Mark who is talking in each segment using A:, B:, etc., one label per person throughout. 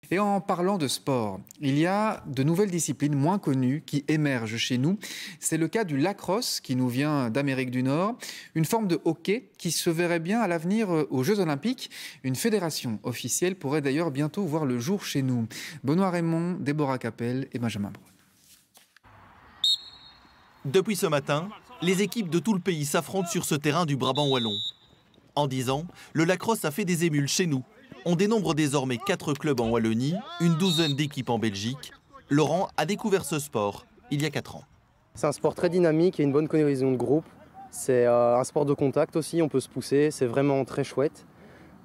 A: Et en parlant de sport, il y a de nouvelles disciplines moins connues qui émergent chez nous. C'est le cas du lacrosse qui nous vient d'Amérique du Nord, une forme de hockey qui se verrait bien à l'avenir aux Jeux Olympiques. Une fédération officielle pourrait d'ailleurs bientôt voir le jour chez nous. Benoît Raymond, Déborah Capel et Benjamin Braun.
B: Depuis ce matin, les équipes de tout le pays s'affrontent sur ce terrain du Brabant wallon. En 10 ans, le lacrosse a fait des émules chez nous. On dénombre désormais 4 clubs en Wallonie, une douzaine d'équipes en Belgique. Laurent a découvert ce sport il y a 4 ans.
C: C'est un sport très dynamique et une bonne cohésion de groupe. C'est un sport de contact aussi, on peut se pousser, c'est vraiment très chouette.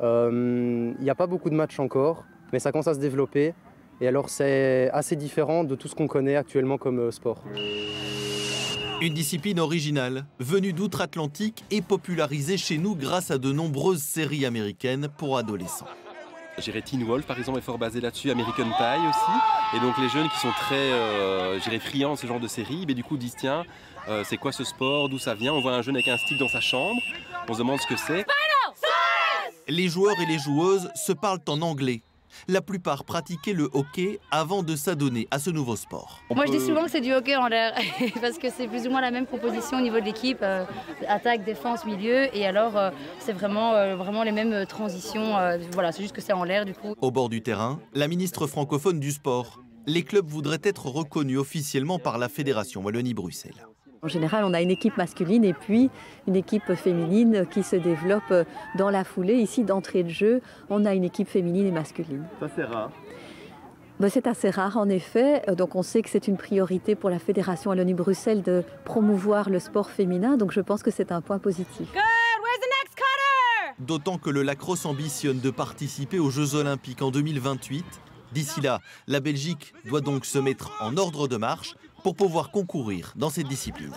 C: Il n'y a pas beaucoup de matchs encore, mais ça commence à se développer. Et alors c'est assez différent de tout ce qu'on connaît actuellement comme sport.
B: Une discipline originale, venue d'outre-Atlantique et popularisée chez nous grâce à de nombreuses séries américaines pour adolescents.
D: Teen Wolf, par exemple, est fort basé là-dessus, American Pie aussi. Et donc les jeunes qui sont très friands de ce genre de série, mais du coup disent tiens, c'est quoi ce sport, d'où ça vient? On voit un jeune avec un stick dans sa chambre, on se demande ce que c'est.
B: Les joueurs et les joueuses se parlent en anglais. La plupart pratiquaient le hockey avant de s'adonner à ce nouveau sport.
E: Moi je dis souvent que c'est du hockey en l'air, parce que c'est plus ou moins la même composition au niveau de l'équipe, attaque, défense, milieu, et alors c'est vraiment les mêmes transitions, voilà, c'est juste que c'est en l'air du coup.
B: Au bord du terrain, la ministre francophone du sport. Les clubs voudraient être reconnus officiellement par la Fédération Wallonie-Bruxelles.
F: En général, on a une équipe masculine et puis une équipe féminine qui se développe dans la foulée. Ici, d'entrée de jeu, on a une équipe féminine et masculine.
B: Ça, c'est rare.
F: C'est assez rare, en effet. Donc, on sait que c'est une priorité pour la Fédération Wallonie-Bruxelles de promouvoir le sport féminin. Donc, je pense que c'est un point positif.
B: D'autant que le lacrosse ambitionne de participer aux Jeux Olympiques en 2028. D'ici là, la Belgique doit donc se mettre en ordre de marche pour pouvoir concourir dans cette discipline.